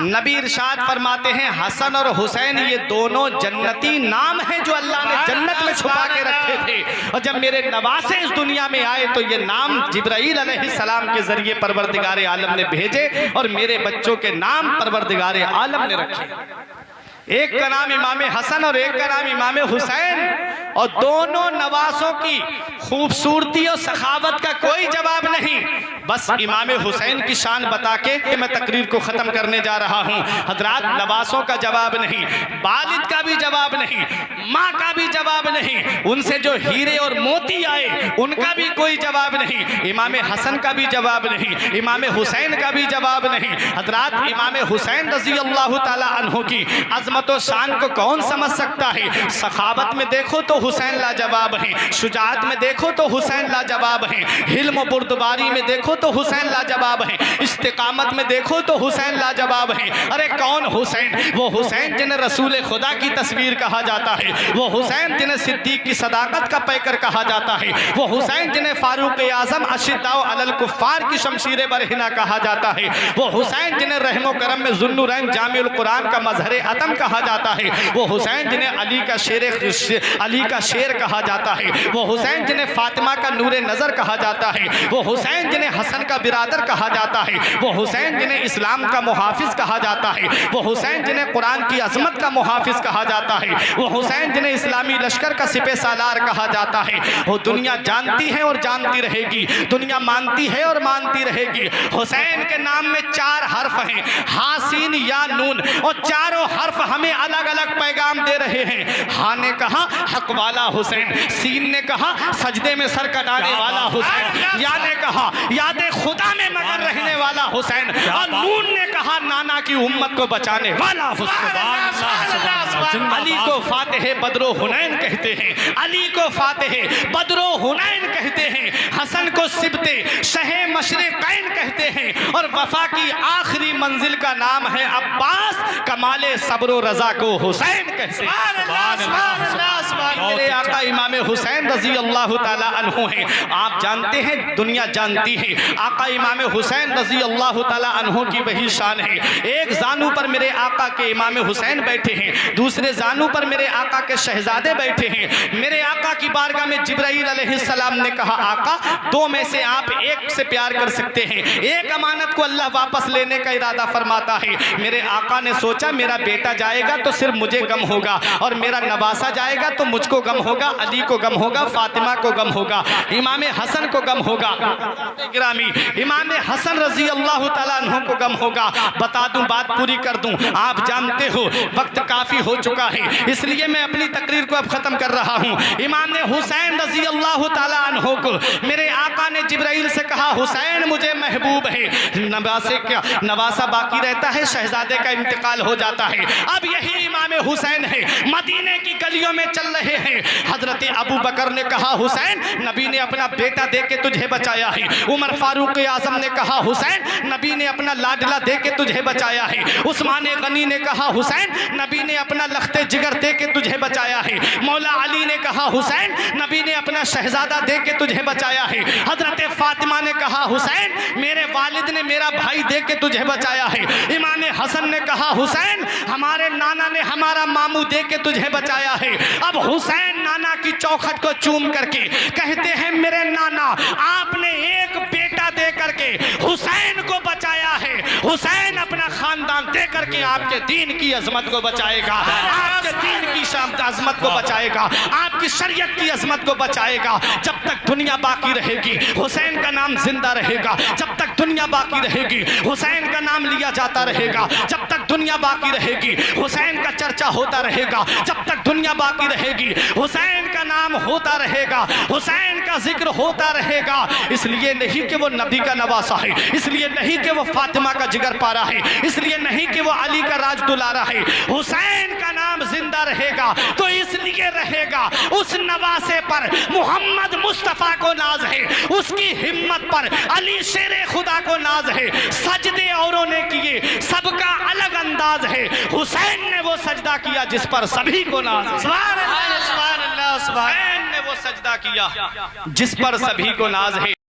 نبی ارشاد فرماتے ہیں حسن اور حسین یہ دونوں جنتی نام ہیں جو اللہ نے جنت میں چھپا کے رکھے تھے، اور جب میرے نواسے اس دنیا میں آئے تو یہ نام جبرائیل علیہ السلام کے ذریعے پروردگار عالم نے بھیجے اور میرے بچوں کے نام پروردگار عالم نے رکھے۔ ایک کا نام امام حسن اور ایک کا نام امام حسین، اور دونوں نواسوں کی خوبصورتی اور سخاوت کا کوئی جواب نہیں۔ بس امام حسین کی شان بتا کے میں تقریر کو ختم کرنے جا رہا ہوں۔ حضرات، نواسوں کا جواب نہیں، والد کا بھی جواب نہیں، ماں کا بھی جواب نہیں، ان سے جو ہیرے اور موتی آئے ان کا بھی کوئی جواب نہیں، امام حسن کا بھی جواب نہیں، امام حسین کا بھی جواب نہیں۔ حضرات، امام حسین رضی اللہ تعالی عنہ کی عظمت و شان کو کون سمجھ سکتا ہے؟ سخاوت میں دیکھو تو حسین لاجواب ہیں، شجاعت میں دیکھو تو حسین لاجواب ہیں، حلم و بردباری میں دیکھو تو حسین لاجواب ہیں، استقامت میں دیکھو تو حسین لاجواب ہیں۔ ارے کون حسین؟ وہ حسین جنہیں رسول خدا کی تصویر کہا جاتا ہے، وہ حسین جنہیں صدیق کی صداقت کا پیکر کہا جاتا ہے، وہ حسین جنہیں فاروق اعظم اشداء علی الکفار کی شمشیر برہنہ کہا جاتا ہے، وہ حسین جنہیں رحم و کرم میں ذو النورین جامع القرآن کا مظہر عتم کہا جاتا ہے، وہ حسین جنہیں علی کا شیر کہا جاتا ہے، وہ حسین جنہیں فاطمہ کا نور نظر کہا جاتا ہے، وہ حسین جنہیں حسن کا برادر کہا جاتا ہے، وہ حسین جنہیں اسلام کا محافظ کہا جاتا ہے، وہ حسین جنہیں قرآن کی عظمت کا محافظ کہا جاتا ہے، وہ حسین جنہیں اسلامی لشکر کا سپہ سالار کہا جاتا ہے۔ وہ دنیا جانتی ہے اور جانتی رہے گی، دنیا مانتی ہے اور مانتی رہے گی۔ حسین کے نام میں 4 حرف ہیں، ہا سین یا نون، اور چاروں حرف ہمیں الگ الگ پیغام دے رہے ہیں۔ ہاں نے کہا حق والا حسین، سین نے کہا سجدے میں سر کٹانے والا حسین، یا نے کہا یاد خدا میں مگر رہنے والا حسین، اور نون نے کہا نانا کی امت کو بچانے والا حسین۔ علی کو فاتح بدر و حنین کہتے ہیں، علی کو فاتح بدر و حنین کہتے ہیں، حسن کو سبت شہ مشرقین کہتے ہیں، اور وفا کی آخری منزل کا نام ہے عباس، کمال صبر و رضا کو حسین کہتے ہیں۔ میرے آقا امام حسین رضی اللہ تعالی عنہ ہیں، آپ جانتے ہیں، دنیا جانتی ہے، آقا امام حسین رضی اللہ تعالی عنہ کی وہی شان ہے۔ ایک زانو پر میرے آقا کے امام حسین بیٹھے ہیں، دوسرے زانو پر میرے آقا کے شہزادے بیٹھے ہیں۔ میرے آقا کی بارگاہ میں جبرائیل علیہ السلام نے کہا آقا 2 میں سے آپ ایک سے پیار کر سکتے ہیں، ایک امانت کو اللہ واپس لینے کا ارادہ فرماتا ہے۔ میرے آقا نے سوچا میرا بیٹا جائے گا تو صرف مجھے غم ہوگا، اور میرا نواسا جائے گا تو مجھ کو غم ہوگا، علی کو غم ہوگا، فاطمہ کو غم ہوگا، امام حسن کو غم ہوگا، گرامی امام حسن رضی اللہ تعالیٰ عنہ کو غم ہوگا۔ بتا دوں، بات پوری کر دوں، آپ جانتے ہو وقت کافی ہو چکا ہے، اس لیے میں اپنی تقریر کو اب ختم کر رہا ہوں۔ امام حسین رضی اللہ تعالیٰ عنہ کو میرے آقا نے جبرائیل سے کہا حسین مجھے محبوب ہے، نواسا باقی رہتا ہے، شہزادے کا انتقال ہو جاتا ہے، اب یہی امام حسین ہے، مدینے کی گلیوں میں چل رہے ہیں۔ حضرت ابو بکر نے کہا حسین نبی نے اپنا بیٹا دے کے تجھے بچایا ہے، عمر فاروق اعظم نے کہا حسین نبی نے اپنا لاڈلا دے کے تجھے بچایا ہے، عثمان غنی نے کہا حسین نبی نے اپنا لخت جگر دے کے تجھے بچایا ہے، مولا علی نے کہا حسین نبی نے اپنا شہزادہ دے کے تجھے بچایا ہے، حضرت فاطمہ نے کہا حسین میرے والد نے میرا بھائی دے کے تجھے بچایا ہے، امام حسن نے کہا حسین ہمارے نانا نے ہمارا ماموں دے کے تجھے بچایا ہے۔ اب حسین نانا کی چوکھٹ کو چوم کر کے کہتے ہیں میرے نانا آپ نے ایک بیٹا دے کر کے حسین کو بچایا ہے، حسین اپنا خاندان دے کر کے آپ کے دین کی عظمت کو بچائے گا، آپ کے دین کی عظمت کو بچائے گا، آپ کی شریعت کی عظمت کو بچائے گا۔ جب تک دنیا باقی رہے گی حسین کا نام زندہ رہے گا، جب تک دنیا باقی رہے گی حسین کا نام لیا جاتا رہے گا، جب تک دنیا باقی رہے گی حسین کا چرچا ہوتا رہے گا، جب تک دنیا باقی رہے گی حسین کا نام ہوتا رہے گا، حسین کا ذکر ہوتا رہے گا۔ اس لیے نہیں کہ وہ نبی کا نواسا ہے، اس لیے نہیں کہ وہ فاطمہ کا جگر پارا ہے، اس لیے نہیں کہ وہ علی کا راج دلارا ہے، حسین کا نام زندہ رہے گا تو اس لیے رہے گا اس نواسے پر محمد مصطفیٰ کو ناز ہے، اس کی ہمت پر علی شیر خدا کو ناز ہے، سجدے اوروں نے کیے سب کا الگ انداز ہے، حسین نے وہ سجدہ کیا جس پر سبھی کو ناز ہے، سبحان اللہ سبحان اللہ، حسین نے وہ سجدہ کیا جس پر سبھی کو ناز ہے۔